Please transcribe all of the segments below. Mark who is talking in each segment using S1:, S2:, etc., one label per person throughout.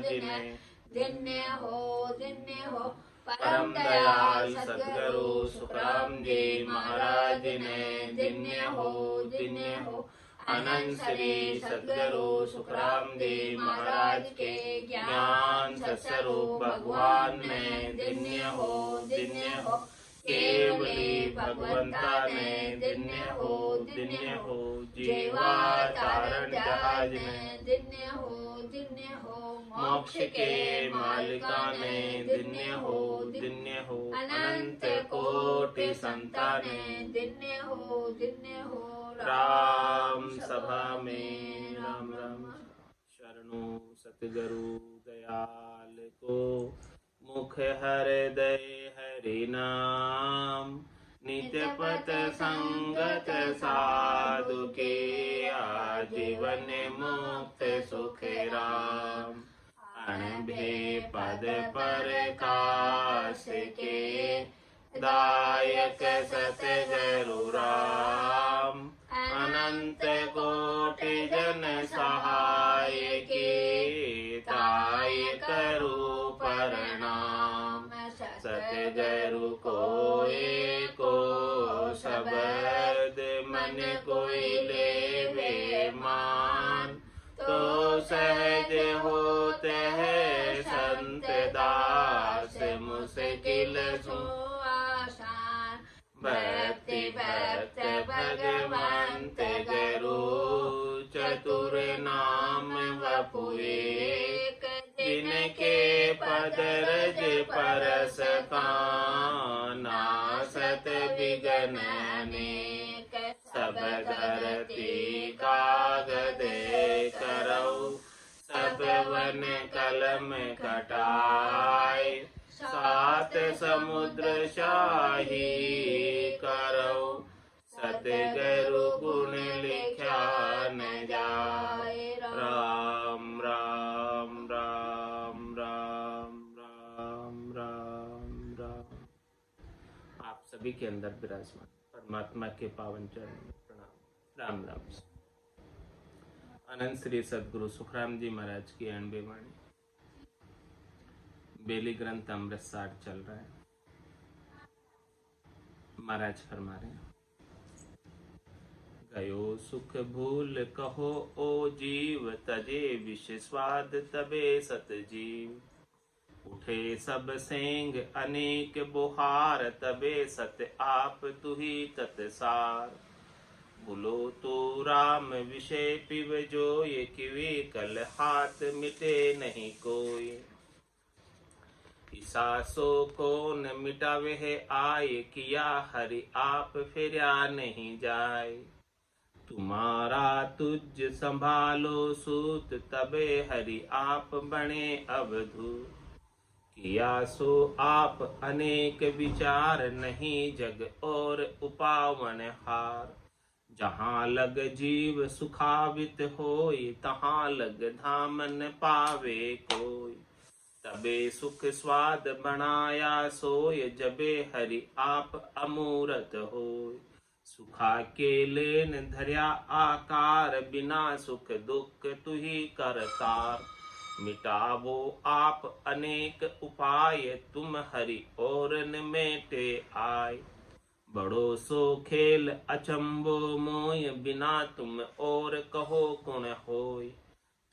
S1: दिन दिन्य हो। परम दयाल सद्गुरु सुखराम जी महाराज ने दिन्य हो। अनंत श्री सद्गुरु सुखराम जी महाराज के ज्ञान सत्स्वरूप भगवान ने दिन्य हो। केवली भगवंता ने दिन्य हो। जीवा तारण जहाज ने दिन्य हो। मोक्ष के मालिका ने दिन्य हो। अनंत कोटि संताने दिन्य हो। राम सभा में राम राम शरणु सतगुरु दयाल को मुख हृदय हरि नाम नित्य पथ संगत साधु के आजीवन मुक्त सुख राम अनभे पद पर काश के दायक सतगुरु राम अनंत कोटि जन सहाय के ताय करू प्रणाम सतगुरु को एको शब्द मन कोई लेवे मान तो सहज होते है संत दास मुश्किल सो आसान भक्ति भक्त भगवंत गुरु चतुर नाम वपु एक जिनके पद रज परस नासत विघ्न अनेक सब धरती कागद करौ सब वन कलम कटाय सात समुद्र शाही करौ सतगुरु गुण लिखा न जाय राम राम राम राम राम राम राम। आप सभी के अंदर विराजमान परमात्मा के पावन चरण में प्रणाम राम राम। अनंत श्री सद्गुरु सुखराम जी महाराज की 98 वाणी बेली ग्रंथ अमृतसर चल रहा है। महाराज फरमा रहे हैं, गयो सुख भूल कहो ओ जीव तजे विष स्वाद तबे सत जीव उठे सब सेंग अनेक बुहार तबे सत आप तुही तत्सार बोलो तो राम विषय पिव जो ये किवे कल हाथ मिटे नहीं कोई ईसा सो कौन मिटावे है आय किया हरि आप फिरा नहीं जाए तुम्हारा तुझ संभालो सूत तबे हरि आप बने अवधू किया सो आप अनेक विचार नहीं जग और उपावन हार जहाँ लग जीव सुखावित होय तहाँ लग धाम न पावे कोई तबे सुख स्वाद बनाया सोय जबे हरि आप अमूरत होय सुखा के लेन धर्या आकार बिना सुख दुख तुही करतार मिटावो आप अनेक उपाय तुम हरि और न मेटे आय बड़ो सो खेल अचंबो मोय बिना तुम और कहो कुण होय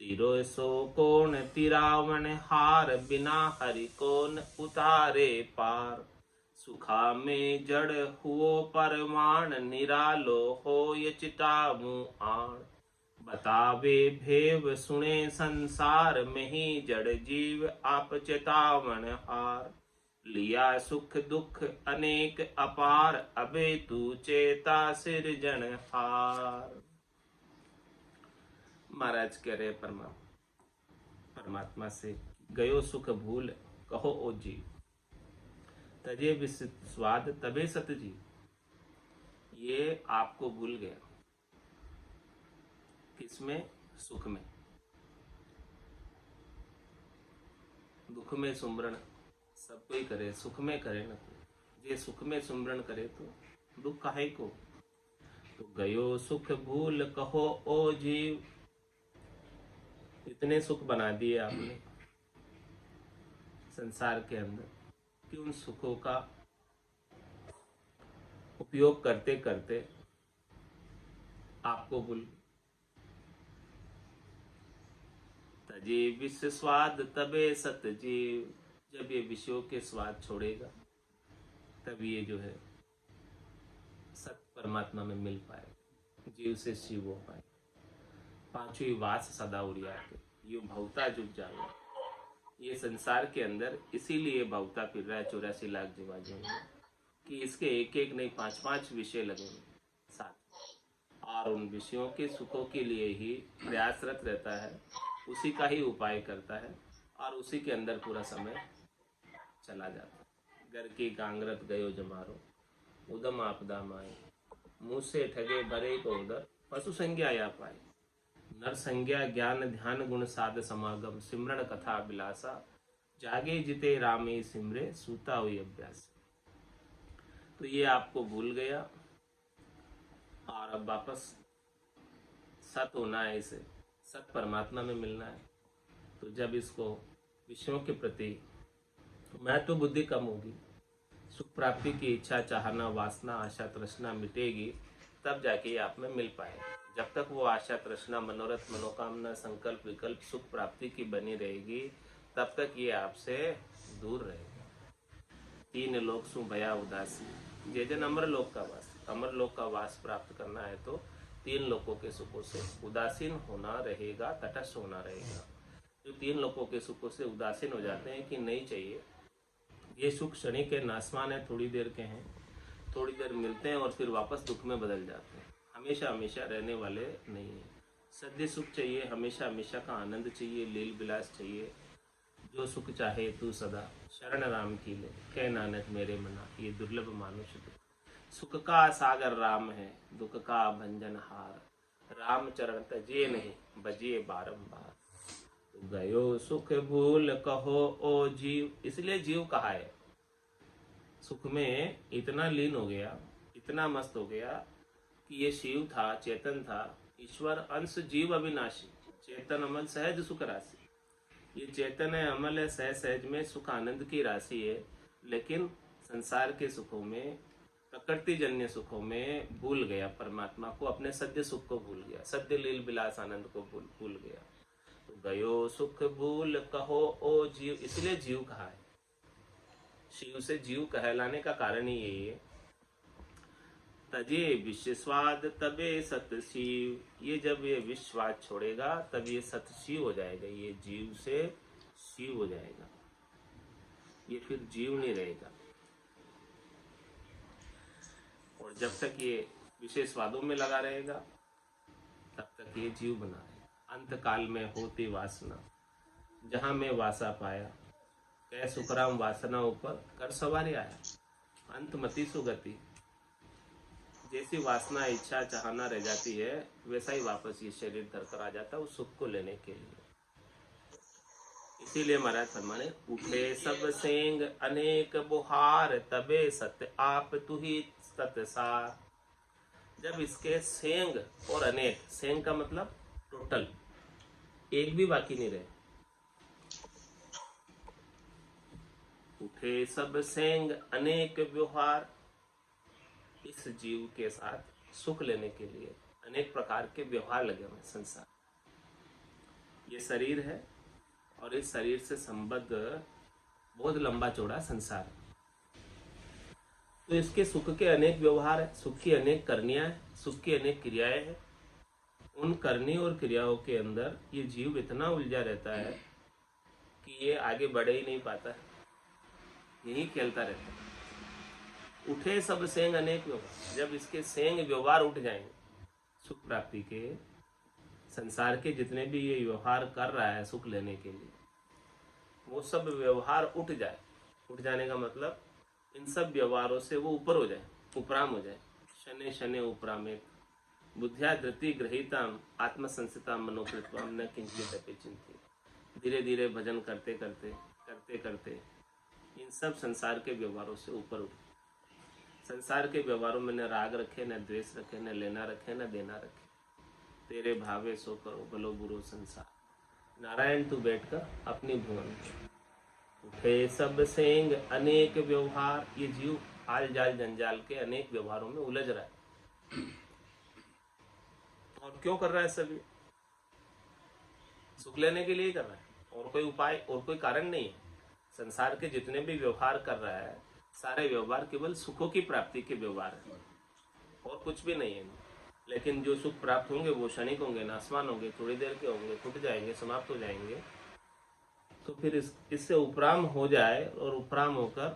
S1: तिरो सो कौन तिरावण हार बिना हरि कौन उतारे पार सुखा में जड़ हुओ परमाण निरालो हो ये चितामु आण बतावे भेव सुने संसार में ही जड़ जीव आप चेतावण हार लिया सुख दुख अनेक अपार अबे तू चेता सिरजन हार। महाराज कह रहे परमात्मा से गयो सुख भूल कहो ओ जी तजे विष स्वाद तबे सत जी ये आपको भूल गया किसमें सुख में दुख में सुमरण सब कोई करे सुख में करे न ये सुख में सुमरण करे तो दुख काहे को तो गयो सुख भूल कहो ओ जीव इतने सुख बना दिए आपने संसार के अंदर कि उन सुखों का उपयोग करते करते आपको भूल तजे विश्व स्वाद तबे सत जीव। जब ये विषयों के स्वाद छोड़ेगा तब ये जो है सत्य परमात्मा में मिल पाए, जीव से शिव हो पाए। पांचवी वास सदा उड़िया के यू भवता जुग जाना। ये संसार के अंदर इसीलिए भवता फिर रहा है 84 लाख जीवाजों में कि इसके एक एक नहीं 5-5 विषय लगेंगे साथ, और उन विषयों के सुखों के लिए ही प्रयासरत रहता है, उसी का ही उपाय करता है और उसी के अंदर पूरा समय चला जाता है। घर की गांगरत गयो जमारो उदम आपदा माए, मुँह से ठगे भरे को उदर पशु संज्ञा या पाए। नर संज्ञा ज्ञान ध्यान गुण साध समागम, सिमरण कथा विलासा, जागे जिते रामे सिमरे सूता हुई अभ्यास। तो ये आपको भूल गया और अब वापस सत होना है, इसे सत परमात्मा में मिलना है। तो जब इसको विषयों के प्रति महत्व बुद्धि कम होगी, सुख प्राप्ति की इच्छा चाहना वासना आशा तृष्णा मिटेगी, तब जाके ये आप में मिल पाए। जब तक वो आशा तृष्णा मनोरथ मनोकामना संकल्प विकल्प सुख प्राप्ति की बनी रहेगी, तब तक ये आपसे दूर रहेगा। 3 लोक सु भया उदासी, जे जन अमर लोक का वास। अमर लोक का वास प्राप्त करना है तो 3 लोकों के सुखों से उदासीन होना रहेगा, तटस्थ होना रहेगा। जो 3 लोकों के सुखों से उदासीन हो जाते हैं कि नहीं चाहिए, ये सुख क्षणिक है, नासमान है, थोड़ी देर के हैं, थोड़ी देर मिलते हैं और फिर वापस दुख में बदल जाते हैं, हमेशा हमेशा रहने वाले नहीं है। सद्य सुख चाहिए, हमेशा हमेशा का आनंद चाहिए, लील विलास चाहिए। जो सुख चाहे तू सदा शरण राम की ले, कह नानक मेरे मना ये दुर्लभ मानुष दुख। सुख का सागर राम है, दुख का भंजन हार, राम चरण तजिए नहीं बजिए बारंबार। गयो सुख भूल कहो ओ जीव, इसलिए जीव कहा है। सुख में इतना लीन हो गया, इतना मस्त हो गया कि ये शिव था, चेतन था, ईश्वर अंश जीव अविनाशी, चेतन अमल सहज सुख राशि। ये चेतन है, अमल है, सहज सहज में सुख आनंद की राशि है, लेकिन संसार के सुखों में प्रकृति जन्य सुखों में भूल गया परमात्मा को, अपने सद्य सुख को भूल गया, सद्य लील विलास आनंद को भूल गया। तो गयो सुख भूल कहो ओ जीव, इसलिए जीव कहा है। शिव से जीव कहलाने का कारण ही यही है। तजे विश्वाद तबे सत शिव, ये जब ये विश्वाद छोड़ेगा तब ये सत शिव हो जाएगा, ये जीव से शिव हो जाएगा, ये फिर जीव नहीं रहेगा। और जब तक ये विशेष स्वादों में लगा रहेगा तब तक ये जीव बना रहेगा। अंत काल में होती वासना, जहां मैं वासा पाया, कह सुखराम वासना ऊपर कर सवारी आया। अंत मति सुगति, जैसी वासना इच्छा चाहना रह जाती है वैसा ही वापस ये शरीर धरकर आ जाता है उस सुख को लेने के लिए। इसीलिए महाराज फरमाने, उठे सब सेंग अनेक बुहार, तबे सत्य आप तू ही सतसार। जब इसके सेंग और अनेक, सेंग का मतलब टोटल, एक भी बाकी नहीं रहे। उठे सब सेंग अनेक व्यवहार, इस जीव के साथ सुख लेने के लिए अनेक प्रकार के व्यवहार लगे हुए संसार। ये शरीर है और इस शरीर से संबद्ध बहुत लंबा चौड़ा संसार है। तो इसके सुख के अनेक व्यवहार है, सुख की अनेक करनियां हैं, सुख की अनेक क्रियाएं हैं। उन करनी और क्रियाओं के अंदर ये जीव इतना उलझा रहता है कि ये आगे बढ़ ही नहीं पाता है, यही खेलता रहता है। उठे सब सेंग अनेक व्यवहार, जब इसके सेंग व्यवहार उठ जाएंगे सुख प्राप्ति के, संसार के जितने भी ये व्यवहार कर रहा है सुख लेने के लिए, वो सब व्यवहार उठ जाए। उठ जाने का मतलब इन सब व्यवहारों से वो ऊपर हो जाए, उपराम हो जाए। शने शने उपरामे बुद्धिया धृति ग्रहीताम आत्मसंसिता मनोकृतवाम न किंचित अपि चिंती। धीरे धीरे भजन करते करते करते करते इन सब संसार के व्यवहारों से ऊपर उठ। संसार के व्यवहारों में न राग रखे, न द्वेष रखे, न लेना रखे, न देना रखे। तेरे भावे सो करो भलो बुरो संसार, नारायण तू बैठकर अपनी भुवन। उठे सब सेंग अनेक व्यवहार। ये जीव आल जाल जंजाल के अनेक व्यवहारों में उलझ रहा है। और क्यों कर रहा है? सभी सुख लेने के लिए ही कर रहा है, और कोई उपाय और कोई कारण नहीं है। संसार के जितने भी व्यवहार कर रहा है, सारे व्यवहार केवल सुखों की प्राप्ति के व्यवहार है, और कुछ भी नहीं है। लेकिन जो सुख प्राप्त होंगे वो क्षणिक होंगे, नाशवान होंगे, थोड़ी देर के होंगे, टूट जाएंगे, समाप्त हो जाएंगे। तो फिर इससे उपराम हो जाए, और उपराम होकर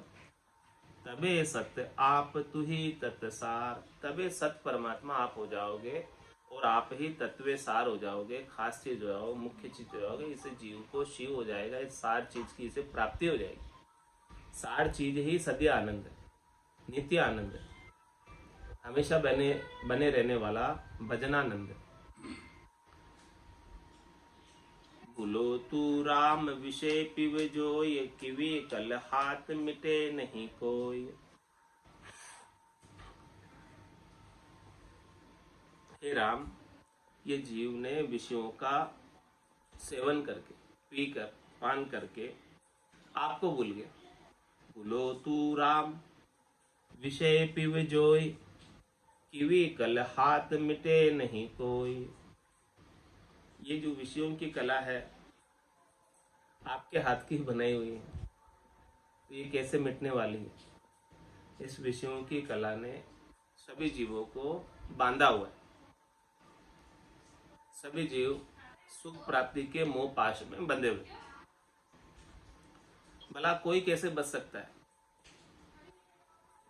S1: तबे सत्य आप तु ही तत्सार, तबे सत्य परमात्मा आप हो जाओगे, और आप ही तत्व सार हो जाओगे, खास चीज हो जाओगे, मुख्य चीज हो जाओगे। इसे जीव को शिव हो जाएगा, इस सार चीज की इसे प्राप्ति हो जाएगी। सार चीज ही सद्य आनंद है, नित्य आनंद है, हमेशा बने रहने वाला भजनानंद है। भूलो तू राम विषय पिव जोय, किवी कल हाथ मिटे नहीं कोई। हे राम, ये जीव ने विषयों का सेवन करके, पीकर, पान करके आपको भूल गया। भूलो तू राम विषय पिव जोय, किवी कल हाथ मिटे नहीं कोई। ये जो विषयों की कला है आपके हाथ की बनाई हुई है, तो ये कैसे मिटने वाली है? इस विषयों की कला ने सभी जीवों को बांधा हुआ है। सभी जीव सुख प्राप्ति के मोह पाश में बंधे हुए। भला कोई कैसे बच सकता है?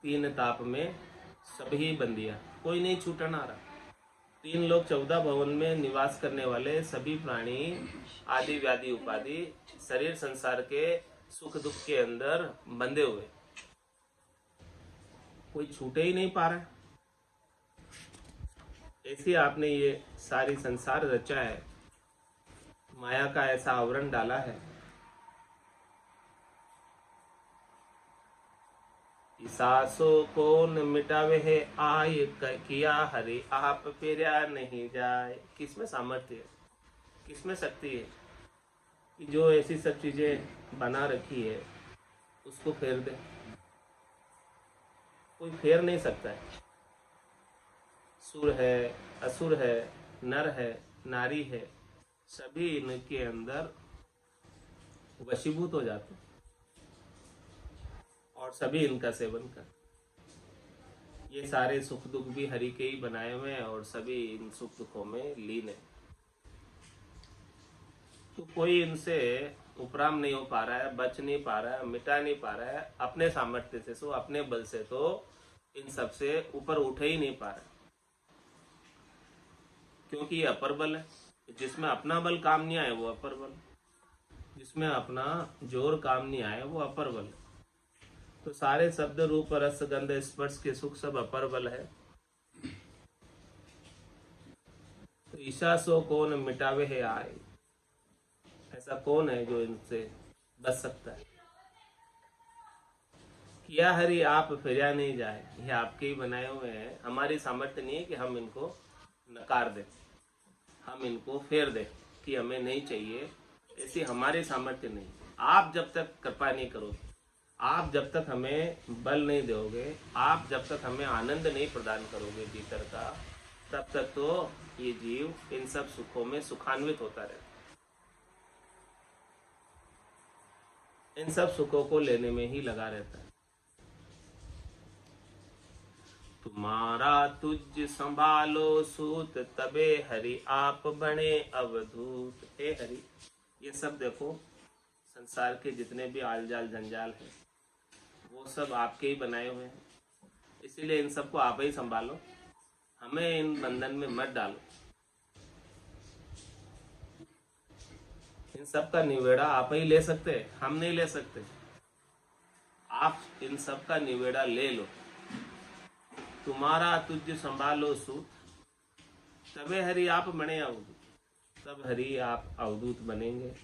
S1: तीन ताप में सभी बंदिया, कोई नहीं छूटन आ रहा। 3 लोक 14 भवन में निवास करने वाले सभी प्राणी आदि व्याधि उपाधि शरीर संसार के सुख दुख के अंदर बंधे हुए, कोई छूटे ही नहीं पा रहा। ऐसी आपने ये सारी संसार रचा है, माया का ऐसा आवरण डाला है। सासो कौन मिटावे है आय, किया हरि आप फेरा नहीं जाए। किसमें सामर्थ्य है, किसमें शक्ति है कि जो ऐसी सब चीजें बना रखी है उसको फेर दे? कोई फेर नहीं सकता है। सुर है, असुर है, नर है, नारी है, सभी इनके अंदर वशीभूत हो जाते हैं, और सभी इनका सेवन कर। ये सारे सुख दुख भी हरि के ही बनाए हुए हैं, और सभी इन सुख दुखों में लीन है। तो कोई इनसे उपराम नहीं हो पा रहा है, बच नहीं पा रहा है, मिटा नहीं पा रहा है अपने सामर्थ्य से, सो अपने बल से तो इन सब से ऊपर उठ ही नहीं पा रहा, क्योंकि ये अपर बल है। जिसमें अपना बल काम नहीं आए वो अपर बल, जिसमें अपना जोर काम नहीं आए वो अपर बल। तो सारे शब्द रूप रस गंध स्पर्श के सुख सब अपर बल है। तो ईशा सो कौन मिटावे है आए, ऐसा कौन है जो इनसे बच सकता है? किया हरि आप फिरा नहीं जाए, ये आपके ही बनाए हुए हैं। हमारी सामर्थ्य नहीं है कि हम इनको नकार दें, हम इनको फेर दें कि हमें नहीं चाहिए, ऐसी हमारी सामर्थ्य नहीं। आप जब तक कृपा नहीं करोगे, आप जब तक हमें बल नहीं दोगे, आप जब तक हमें आनंद नहीं प्रदान करोगे भीतर का, तब तक तो ये जीव इन सब सुखों में सुखान्वित होता रहता, इन सब सुखों को लेने में ही लगा रहता है। तुम्हारा तुझ संभालो सूत, तबे हरि आप बने अवधूत। हे हरि, ये सब देखो संसार के जितने भी आल जाल जंजाल है वो सब आपके ही बनाए हुए हैं, इसीलिए इन सबको आप ही संभालो, हमें इन बंधन में मत डालो। इन सब का निवेड़ा आप ही ले सकते हैं, हम नहीं ले सकते। आप इन सब का निवेड़ा ले लो। तुम्हारा तुझ संभालो सूत, तबे हरि आप बने अवधूत, तब हरि आप अवधूत बनेंगे।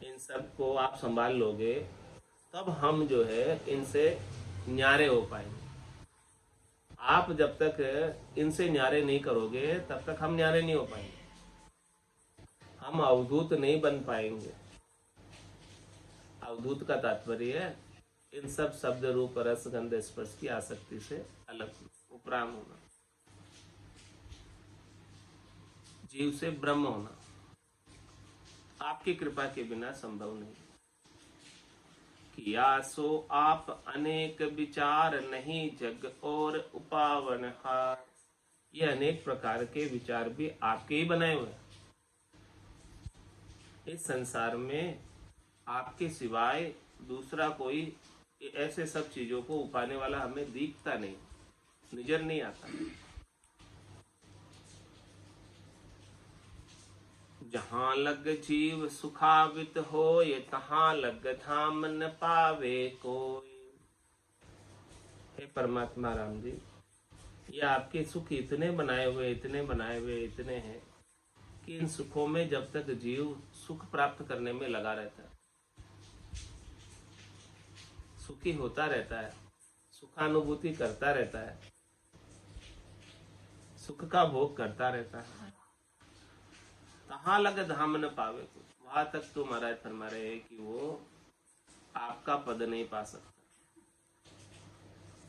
S1: इन सब को आप संभाल लोगे तब हम जो है इनसे न्यारे हो पाएंगे। आप जब तक इनसे न्यारे नहीं करोगे तब तक हम न्यारे नहीं हो पाएंगे, हम अवधूत नहीं बन पाएंगे। अवधूत का तात्पर्य है इन सब शब्द रूप रस गंध स्पर्श की आसक्ति से अलग, उपराम होना, जीव से ब्रह्म होना आपकी कृपा के बिना संभव नहीं। किया सो आप अनेक विचार नहीं जग और उपावन हार। ये अनेक प्रकार के विचार भी आपके ही बनाए हुए हैं। इस संसार में आपके सिवाय दूसरा कोई ऐसे सब चीजों को उपाने वाला हमें दिखता नहीं, नजर नहीं आता। जहां लग जीव सुखावित होय तहां लग धाम न पावे कोई। हे परमात्मा राम जी, ये आपके सुख इतने बनाए हुए हैं कि इन सुखों में जब तक जीव सुख प्राप्त करने में लगा रहता है, सुखी होता रहता है, सुखानुभूति करता रहता है, सुख का भोग करता रहता है, तहां लग धाम न पावे को, वहां तक तो महाराज फरमा रहे हैं कि वो आपका पद नहीं पा सकता।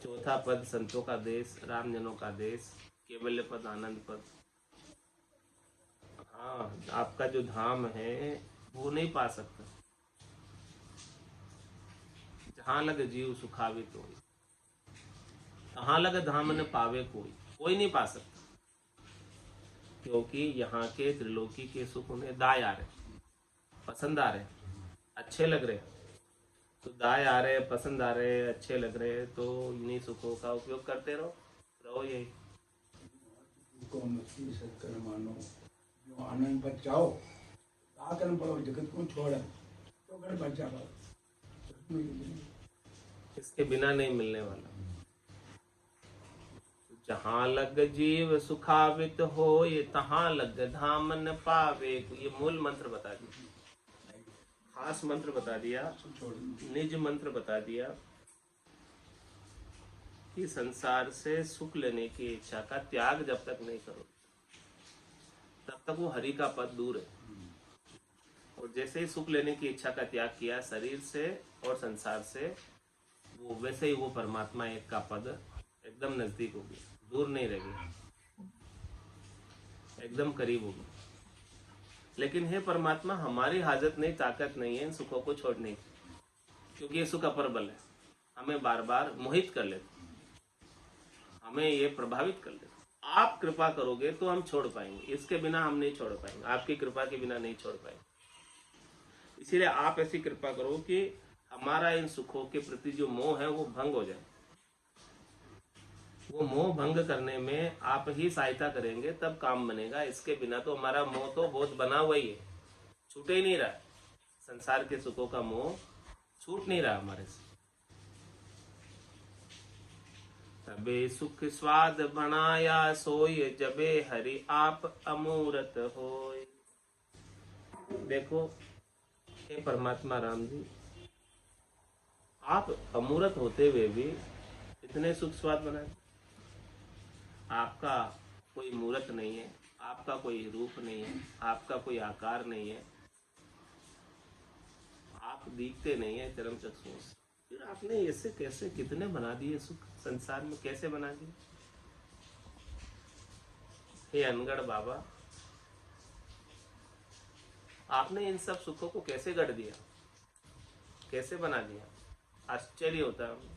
S1: चौथा पद संतों का देश, रामजनों का देश, केवल्य पद, आनंद पद। हाँ, आपका जो धाम है वो नहीं पा सकता। जहां लग जीव सुखावित हो, तहां लग धाम न पावे कोई नहीं पा सकता, क्योंकि यहाँ के त्रिलोकी के सुख उन्हें दाय आ रहे, पसंद आ रहे, अच्छे लग रहे। तो दाय आ रहे, पसंद आ रहे, अच्छे लग रहे, तो इन्हीं सुखों का उपयोग करते रहो यही।
S2: मानो जो आनंद बचाओ, आकर पड़ो जगत को छोड़ तो कर बचा पाओ,
S1: इसके बिना नहीं मिलने वाला। जहां लग जीव सुखावित हो ये तहां लग धाम न पावे। ये मूल मंत्र बता दिया, खास मंत्र बता दिया, निज मंत्र बता दिया कि संसार से सुख लेने की इच्छा का त्याग जब तक नहीं करो तब तक वो हरि का पद दूर है। और जैसे ही सुख लेने की इच्छा का त्याग किया शरीर से और संसार से, वो वैसे ही वो परमात्मा एक का पद एकदम नजदीक हो गया, दूर नहीं रह गया, एकदम करीब हो गया। लेकिन हे परमात्मा, हमारी हाजत नहीं, ताकत नहीं है इन सुखों को छोड़ने की, क्योंकि ये सुख अप्रबल है, हमें बार बार मोहित कर लेते, हमें ये प्रभावित कर लेते। आप कृपा करोगे तो हम छोड़ पाएंगे, इसके बिना हम नहीं छोड़ पाएंगे, आपकी कृपा के बिना नहीं छोड़ पाएंगे। इसीलिए आप ऐसी कृपा करो कि हमारा इन सुखों के प्रति जो मोह है वो भंग हो जाए। वो मोह भंग करने में आप ही सहायता करेंगे तब काम बनेगा, इसके बिना तो हमारा मोह तो बहुत बना हुआ ही है, छूटे ही नहीं रहा। संसार के सुखों का मोह छूट नहीं रहा हमारे से। तबे सुख स्वाद बनाया सोय जबे हरि आप अमूरत होय। देखो हे परमात्मा राम जी, आप अमूरत होते हुए भी इतने सुख स्वाद बनाए। आपका कोई मूर्त नहीं है, आपका कोई रूप नहीं है, आपका कोई आकार नहीं है, आप दिखते नहीं है चरम चक्षुओं से, फिर आपने ऐसे कैसे कितने बना दिए सुख संसार में, कैसे बना दिए? हे अनगढ़ बाबा, आपने इन सब सुखों को कैसे गढ़ दिया, कैसे बना दिया? आश्चर्य होता है।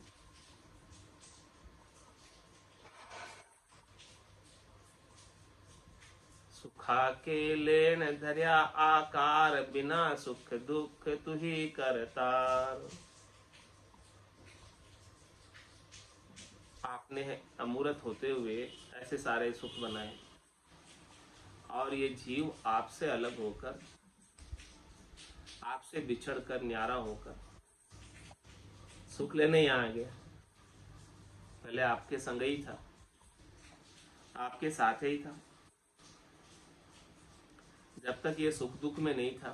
S1: सुखा के लेन धर्या आकार, बिना सुख दुख तुही करतार। आपने अमूर्त होते हुए ऐसे सारे सुख बनाए, और ये जीव आपसे अलग होकर, आपसे बिछड़कर, न्यारा होकर सुख लेने यहाँ आ गया। पहले आपके संग ही था, आपके साथ ही था, जब तक ये सुख दुख में नहीं था।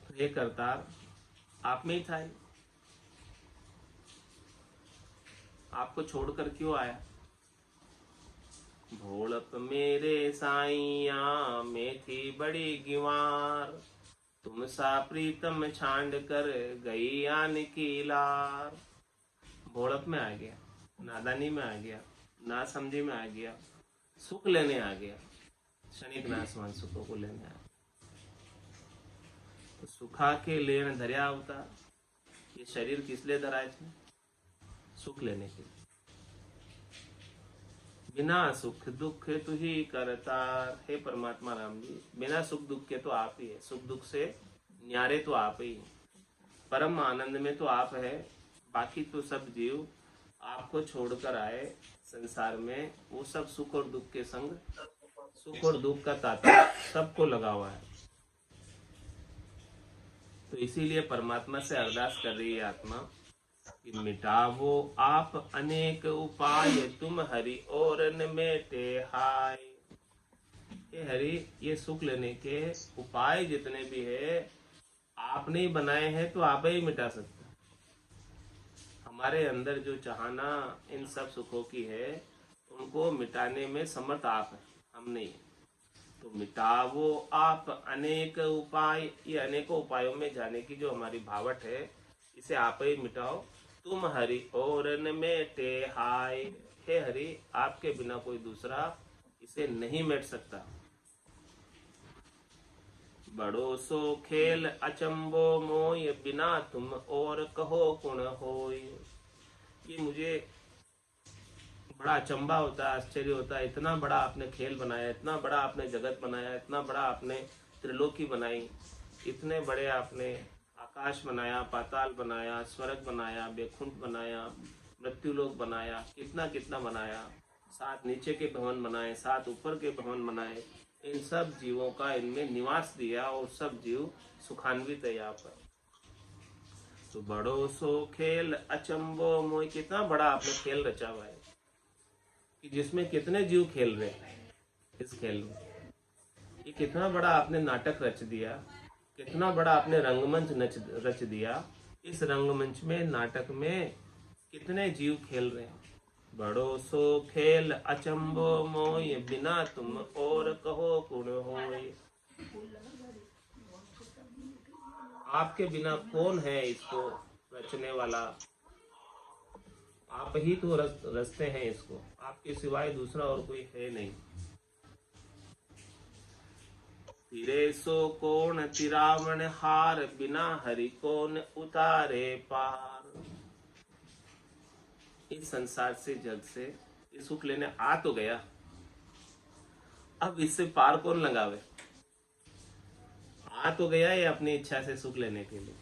S1: तो ये करतार आप में ही था, आपको छोड़कर क्यों आया? भोलप मेरे साइया में थी बड़ी गिवार। तुम सा प्रीतम छांड कर गई आन की लार। भोड़प में आ गया, नादानी में आ गया, ना समझी में आ गया, सुख लेने आ गया, क्षणिक नाशवान सुखों को लेने आ गया। तो सुखा के लेन धर्या अवतार। ये शरीर किस लिए धरा इसमें? सुख लेने के लिए। बिना सुख दुख तू ही करतार। हे परमात्मा राम जी, बिना सुख दुख के तो आप ही है, सुख दुख से न्यारे तो आप ही है, परम आनंद में तो आप है। बाकी तो सब जीव आपको छोड़कर आए संसार में, वो सब सुख और दुख के संग, सुख और दुख का ताता सबको लगा हुआ है। तो इसीलिए परमात्मा से अरदास कर रही है आत्मा कि मिटावो आप अनेक उपाय, तुम हरि और न मेटे हाय। ये हरि, ये सुख लेने के उपाय जितने भी है आपने ही बनाए हैं, तो आप ही मिटा सकते। हमारे अंदर जो चाहना इन सब सुखों की है, उनको मिटाने में समर्थ आप हैं, हम नहीं। तो मिटावो आप अनेक उपाय, ये अनेकों उपायों में जाने की जो हमारी भावट है, इसे आप ही मिटाओ। तुम हरि और न मेटे हाय। हे हरि, आपके बिना कोई दूसरा इसे नहीं मिट सकता। बड़ो सो खेल अचंबो मोय, बिना तुम और कहो कुण होय। ये मुझे बड़ा अचंबा होता है, आश्चर्य होता है, इतना बड़ा आपने खेल बनाया, इतना बड़ा आपने जगत बनाया, इतना बड़ा आपने त्रिलोकी बनाई, इतने बड़े आपने आकाश बनाया, पाताल बनाया, स्वर्ग बनाया, बैकुंठ बनाया, मृत्युलोक बनाया, कितना कितना बनाया, 7 नीचे के भवन बनाए, 7 ऊपर के भवन बनाए, इन सब जीवों का इनमें निवास दिया और सब जीव सुखान्वित है यहाँ पर। तो बड़ो सो खेल अचंबो मोय, कितना बड़ा आपने खेल रचा हुआ है कि जिसमें कितने जीव खेल रहे हैं इस खेल में। ये कितना बड़ा आपने नाटक रच दिया, कितना बड़ा आपने रंगमंच रच दिया। इस रंगमंच में, नाटक में कितने जीव खेल रहे हैं। बड़ो सो खेल अचंबो मोय, बिना तुम और कहो कुण होय। आपके बिना कौन है इसको रचने वाला? आप ही तो रचते हैं इसको, आपके सिवाय दूसरा और कोई है नहीं। तिरे सो कौन तिरावण हार, बिना हरि कौन उतारे पार। इस संसार से, जग से ये सुख लेने आ तो गया, अब इससे पार कौन लगावे? आ तो गया ये अपनी इच्छा से सुख लेने के लिए,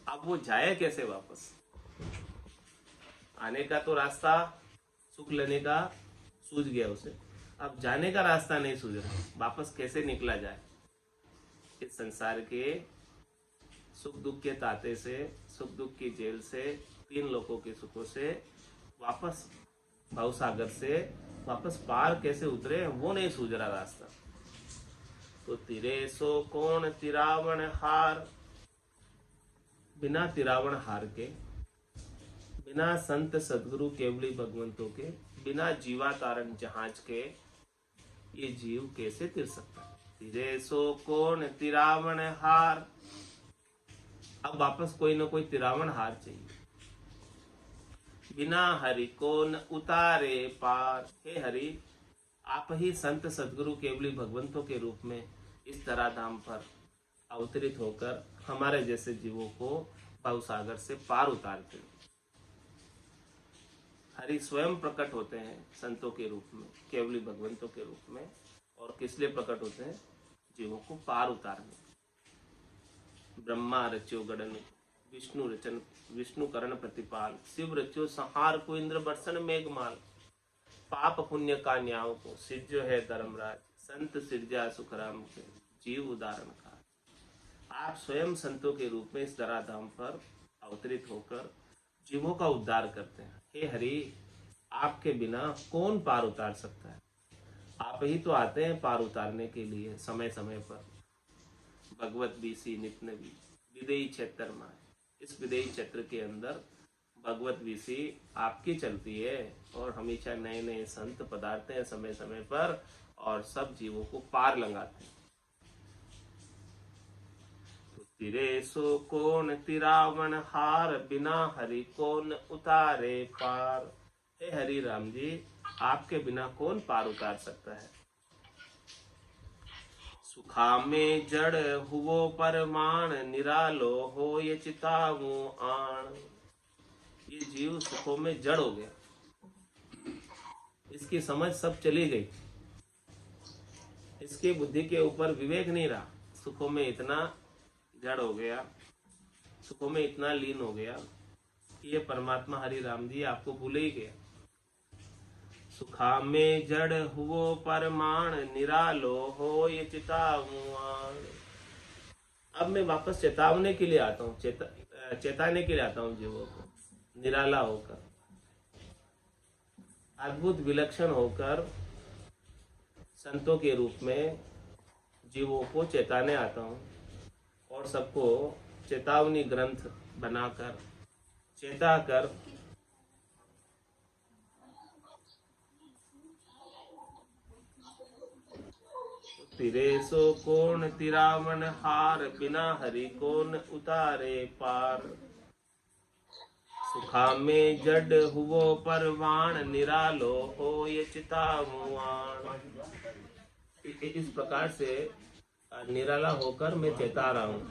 S1: अब वो जाए कैसे वापस? आने का तो रास्ता सुख लेने का सूझ गया उसे, अब जाने का रास्ता नहीं सूझ रहा, वापस कैसे निकला जाए इस संसार के सुख दुख के ताते से, सुख दुख की जेल से, 3 लोकों के सुखों से वापस, भवसागर से वापस पार कैसे उतरे, वो नहीं सूझ रहा रास्ता। तो तिरे सो कौन तिरावण हार, बिना तिरावण हार के, बिना संत सदगुरु केवली भगवंतों के, बिना जीवा तारण जहाज के ये जीव कैसे तिर सकता है? तिरे सो कौन तिरावण हार। अब वापस कोई ना कोई तिरावण हार चाहिए। बिना हरि कौन उतारे पार। हे हरि, आप ही संत सदगुरु केवली भगवंतों के रूप में इस धराधाम पर अवतरित होकर हमारे जैसे जीवों को भवसागर से पार उतारते हैं। हरि स्वयं प्रकट होते हैं संतों के रूप में, केवली भगवंतों के रूप में। और किस लिए प्रकट होते हैं? जीवों को पार उतारने। ब्रह्मा रच्यो गणन, विष्णु रचन, विष्णु करण प्रतिपाल, शिव रच्यो संहार को, इंद्र बरसन मेघमाल। पाप पुण्य का न्याय को, सिरजो है धर्मराज, संत सिरजा सुखराम के, जीव उदाहरण का। आप स्वयं संतों के रूप में इस धराधाम पर अवतरित होकर जीवों का उद्धार करते हैं। हे हरि, आपके बिना कौन पार उतार सकता है? आप ही तो आते हैं पार उतारने के लिए समय समय पर। भगवत बीसी नित्य विदेही क्षेत्र में, इस विदेही क्षेत्र के अंदर भगवत बीसी आपकी चलती है और हमेशा नए नए संत पधारते हैं समय समय पर और सब जीवों को पार लगाते हैं। तिरे सो कौन तिरावन हार, बिना हरि कौन उतारे पार। हे हरि राम जी, आपके बिना कौन पार उतार सकता है। सुखा में जड़ हुओ परमाण, निरालो हो ये चितावू आण। ये जीव सुखों में जड़ हो गया, इसकी समझ सब चली गई, इसकी बुद्धि के ऊपर विवेक नहीं रहा, सुखों में इतना जड़ हो गया, सुखों में इतना लीन हो गया कि ये परमात्मा हरि राम जी आपको भूल ही गया। सुखा में जड़ हुओ परमाण, निरालो हो ये चितावन। अब मैं वापस चेतावने के लिए आता हूँ, चेताने के लिए आता हूँ जीवों को, निराला होकर, अद्भुत विलक्षण होकर संतों के रूप में जीवों को चेताने आता हूँ और सबको चेतावनी ग्रंथ बनाकर चेता कर तिरे सो कौन तिरावन हार, बिना हरि कौन उतारे पार। सुखा में जड हुओ परवाण, निरालो हो ये चितामुआन। इस प्रकार से निराला होकर मैं चेता रहा हूँ।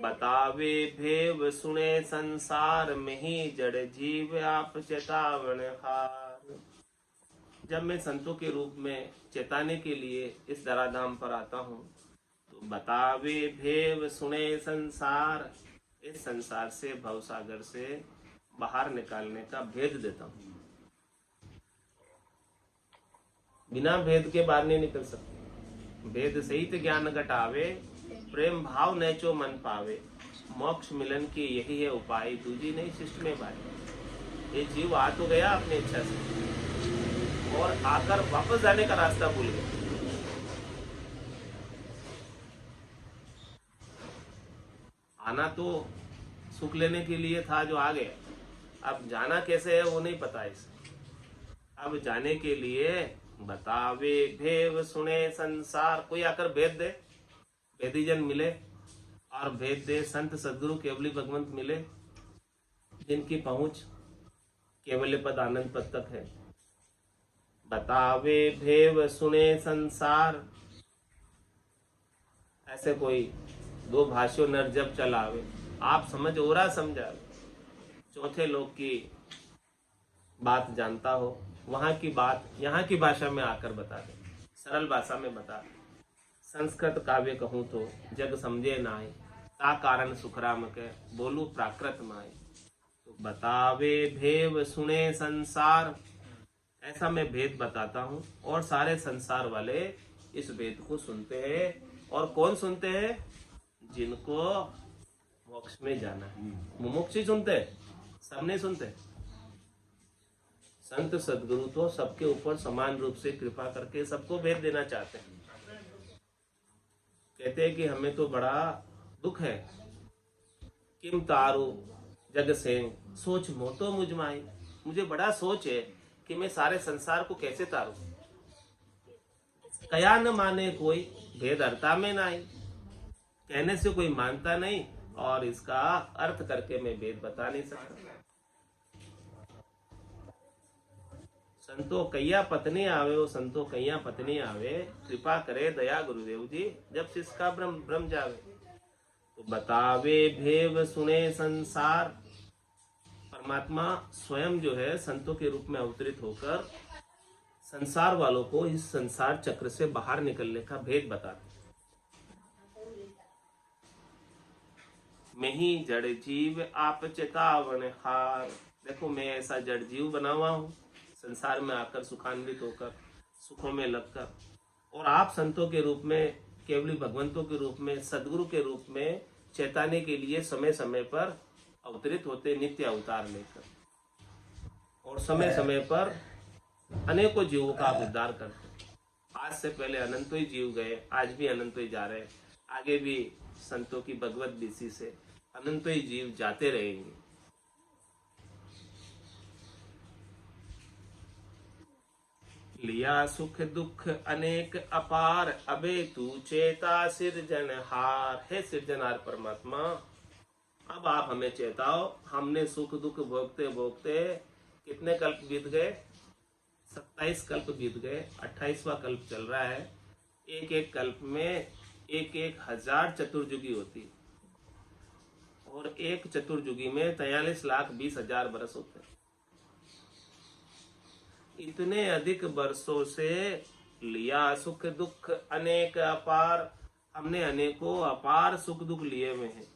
S1: बतावे भेव सुने संसार में ही, जड़ जीव आप चेतावन हार। जब मैं संतों के रूप में चेताने के लिए इस धराधाम पर आता हूँ तो बतावे भेव सुने संसार, इस संसार से, भवसागर से बाहर निकालने का भेद देता हूँ। बिना भेद के बाहर नहीं निकल सकते। भेद सहित ज्ञान घटावे, प्रेम भाव नैचो मन पावे। मोक्ष मिलन की यही है उपाय, दूजी नहीं शिष्ट में बात। ये जीव आ तो गया अपनी इच्छा से और आकर वापस जाने का रास्ता भूल गया। आना तो सुख लेने के लिए था जो आ गया, अब जाना कैसे है वो नहीं पता इसे। अब जाने के लिए बतावे भेव सुने संसार, कोई आकर भेद दे, भेदीजन मिले और भेद दे, संत सदगुरु केवली भगवंत मिले जिनकी पहुंच केवल पद आनंद पद तक है। बतावे भेव सुने संसार, ऐसे कोई दो भाष्यों नर जब चलावे, आप समझ ओरा समझावे, चौथे लोग की बात जानता हो, वहां की बात यहाँ की भाषा में आकर बता दे, सरल भाषा में बता दे। संस्कृत काव्य कहूँ तो जग समझे नाय, ता कारण सुखराम के बोलू प्राकृत माय। तो बतावे भेव सुने संसार, ऐसा मैं भेद बताता हूँ और सारे संसार वाले इस भेद को सुनते हैं। और कौन सुनते हैं? जिनको मोक्ष में जाना है, मुमुक्ष ही सुनते हैं, सब नहीं सुनते। संत सदगुरु तो सबके ऊपर समान रूप से कृपा करके सबको भेद देना चाहते हैं। कहते हैं कि हमें तो बड़ा दुख है, किम तारू जग से सोच मोटो मुझमाई। मुझे बड़ा सोच है कि मैं सारे संसार को कैसे तारूं। कया न माने कोई, भेद अर्था में नहीं, कहने से कोई मानता नहीं और इसका अर्थ करके मैं भेद बता नहीं सकता। संतो कैया पत्नी आवे, वो संतो कैया पत्नी आवे, कृपा करे दया गुरुदेव जी, जब शिष्य का भ्रम जावे। तो बतावे भेव सुने संसार, परमात्मा स्वयं जो है संतों के रूप में अवतरित होकर संसार वालों को इस संसार चक्र से बाहर निकलने का भेद बताते। मैं ही जड़ जीव आप चेतावन हार। देखो मैं ऐसा जड़ जीव बना हुआ हूँ, संसार में आकर सुखान्वित होकर सुखों में लगकर, और आप संतों के रूप में, केवली भगवंतों के रूप में, सदगुरु के रूप में चेताने के लिए समय समय पर अवतरित होते, नित्य अवतार लेकर, और समय समय पर अनेकों जीवों का आप उद्धार करते। आज से पहले अनंतों ही जीव गए, आज भी अनंतों ही जा रहे, आगे भी संतों की भगवत बीसी से अनंतों ही जीव जाते रहेंगे। लिया सुख दुख अनेक अपार, अबे तू चेता सिरजनहार। हे सिरजनहार परमात्मा, अब आप हमें चेताओ। हमने सुख दुख भोगते भोगते कितने कल्प बीत गए? 27 कल्प बीत गए, 28वां कल्प चल रहा है। एक एक कल्प में 1,000 चतुर्युगी होती, और एक चतुर्युगी में 43,20,000 बरस होते हैं। इतने अधिक वर्षों से लिया सुख दुख अनेक अपार, हमने अनेकों अपार सुख दुख लिए हुए हैं।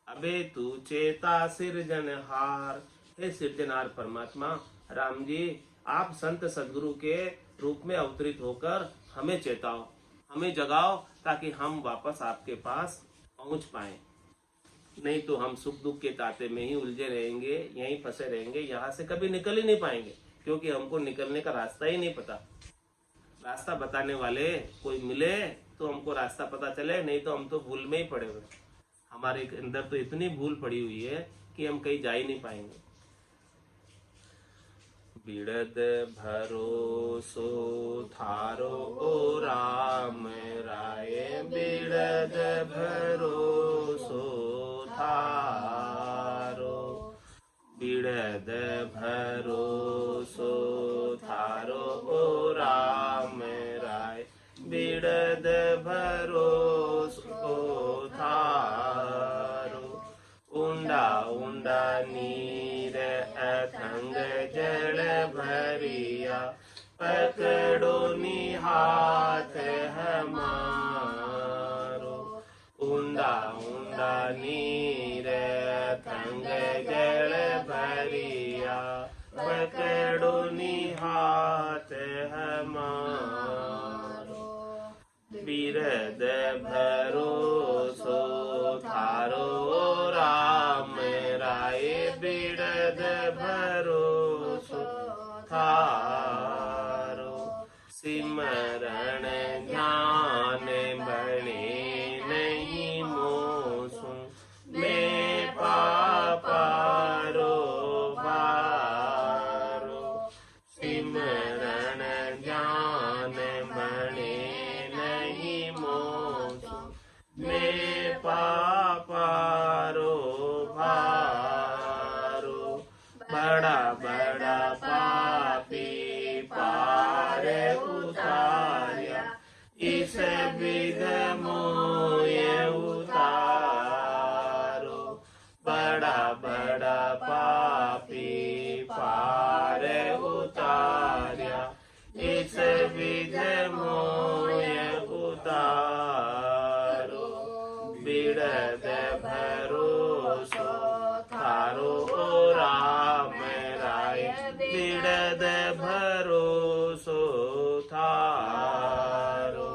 S1: अबे तू चेता सिरजनहार, हे सिरजनहार परमात्मा, राम जी आप संत सदगुरु के रूप में अवतरित होकर हमें चेताओ, हमें जगाओ, ताकि हम वापस आपके पास पहुंच पाए। नहीं तो हम सुख दुख के ताते में ही उलझे रहेंगे, यहीं फंसे रहेंगे, यहाँ से कभी निकल ही नहीं पाएंगे, क्योंकि हमको निकलने का रास्ता ही नहीं पता। रास्ता बताने वाले कोई मिले तो हमको रास्ता पता चले, नहीं तो हम तो भूल में ही पड़े हुए। हमारे अंदर तो इतनी भूल पड़ी हुई है कि हम कहीं जा ही नहीं पाएंगे। बिड़द भरोसो थारो ओ राम राय, बिड़द भरोसो थारो, बिड़द भरोसो थारो ओ राम राय, बिड़द भरोसो थारो। ऊंडा ऊंडा नीर अथंग जल भरिया, पकड़ो निहाथ हमारो। ऊंडा ऊंडा नीर अथंग जल भरिया, पकड़ो निहाथ हमारो। बिरद भरोसो थारो राम राय, बिरद भरोसो थारो। सिमरण ज्ञान बने नहीं मोसू, मैं पापारो बारो। सिमरण ज्ञान बने नहीं मोसू, मैं पापारो भारो। बड़ा बड़ा पापी पार उतार्या, इस विध मोय उतारो। बड़ा बड़ा पापी पार उतार्या, इस विध मोय उतारो। बिड़द भरोसो थारो राम राय, बिड़द भरोसो थारो।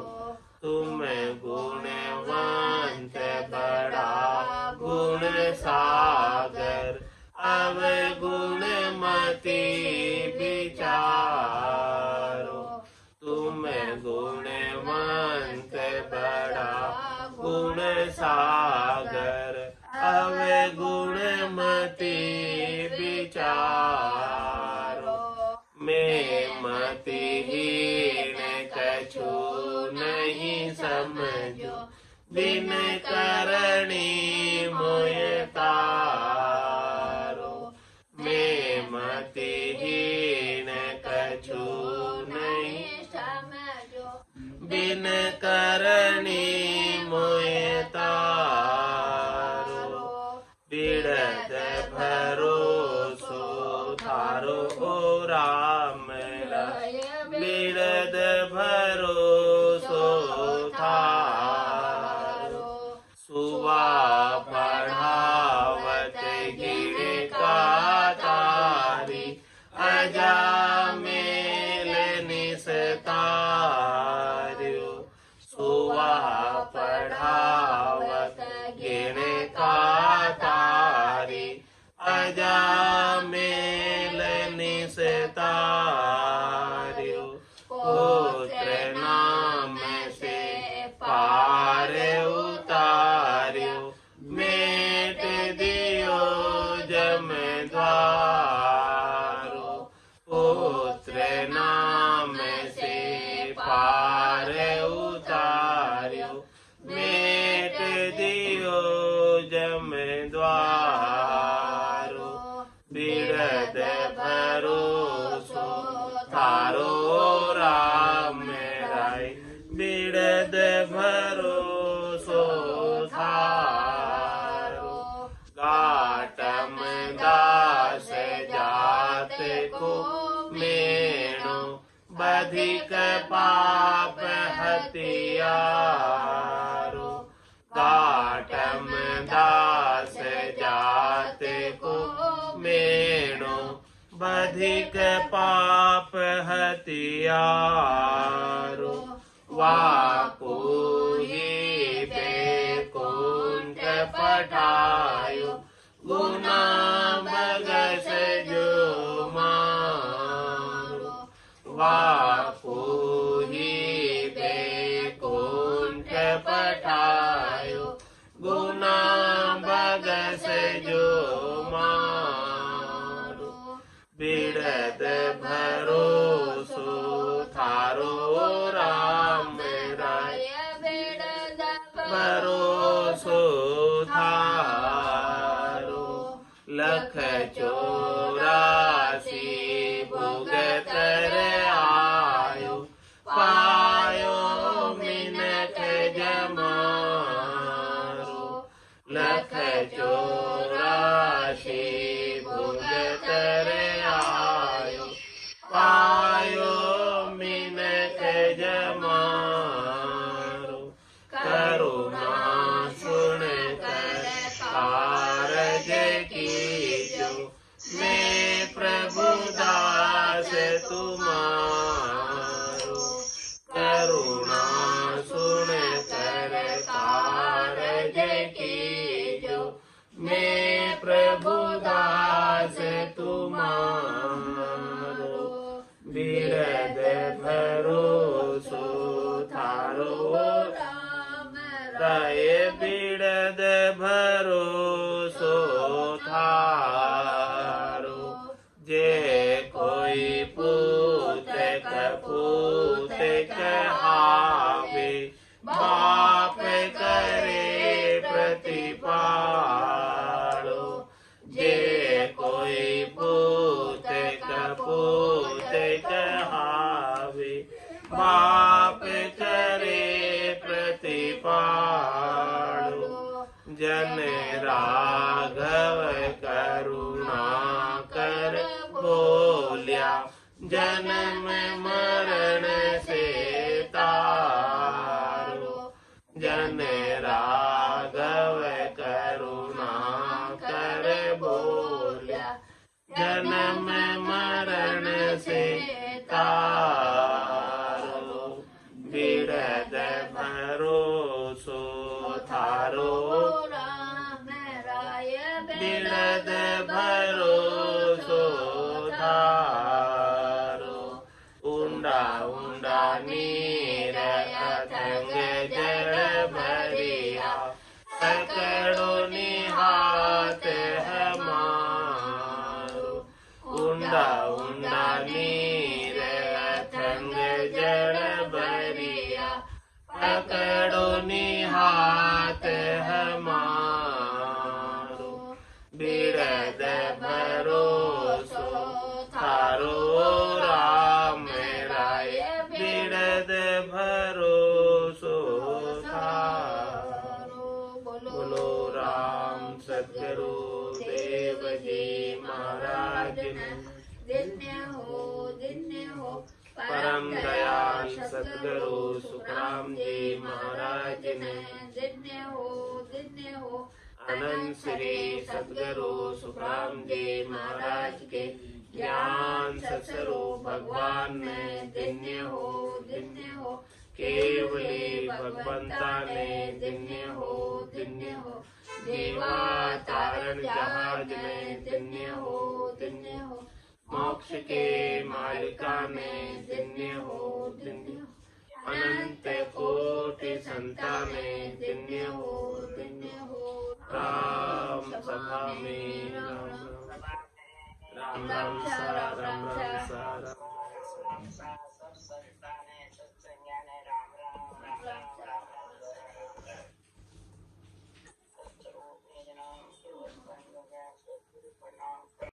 S1: तुम गुणवंत बड़ा गुण सागर, अवगुण मति विचारो। तुम गुणवंत बड़ा गुण सागर, अवगुण मति विचारो। मैं मतिहीन कछु नहीं समझो, बिन करणी मोय तारो। मैं मतिहीन कछु नहीं समझो, बिन करणी मोय तारो। बिड़द भरोसो थारो ओ राम राय, बिड़द भरोसो थारो। सुवा बढ़ावत गिर का तारी, अजामेल निस्तार्यो। भार उतार्यो, मेट दियो जम द्वारो, बिरद भरोसो थारो राम राय, बिरद भरोसो थारो, गाटम दास जात को मेणो, बधिक पाप हथियारो, गाटम दास जात को मेणो, बधिक पाप हथियारो, वाकुही बैकुंठ पठायो, गुना बगस जो मारो, वाकुही बैकुंठ पठायो, गुना बगस जो मारो, बिरद भरोसो थारो राम राय, बिरद भरोसो थारो, लख 84 भुगतर आयो, पायो मिनख जमारो, लख 84 भुगतर आयो, पायो मिनख जमारो, करुणा सुन कर कारज कीजो, मैं प्रभु दास तुम्हारो, करुणा सुन कर कारज कीजो, मैं प्रभु दास तुम्हारो, बिरद भरोसो थारो राम राय, बिरद भरोसो थारो, जे कोई पूत कहावे, बाप करे प्रतिपालो, जे कोई पूत कहावे, बाप करे प्रतिपालो, जन राघव करुणा कर बोलिया, जन्म मरण से तारो, जन राघव करुणा कर बोलिया, जन्म मरण से तारो, बिरद भरोसो थारो राम राय, बिरद भरोसो थारो, उंडा उंडा नीर अथंग जल भरिया, सकड़ो निहात हमारो, उंडा उंडा नीर अथंग जल भरिया, सकड़ो निहात हमारो, बिरद भरोसो थारो राम राय, बिरद भरोसो थारो, बोलो राम सद्गुरु देव जी महाराज धन्य हो, परम दयाल सद्गुरु सुखराम जी महाराज ने धन्य हो, अनंत श्री सद्गुरु सुखराम जी महाराज के ज्ञान सत्स्वरूप भगवान ने धन्य हो, केवली भगवंता ने धन्य हो, देवा तारण जहाज ने धन्य हो, मोक्ष के मालिका ने धन्य हो, अनंत कोटि संताने धन्य हो, राम सभा में राम राम सा राम राम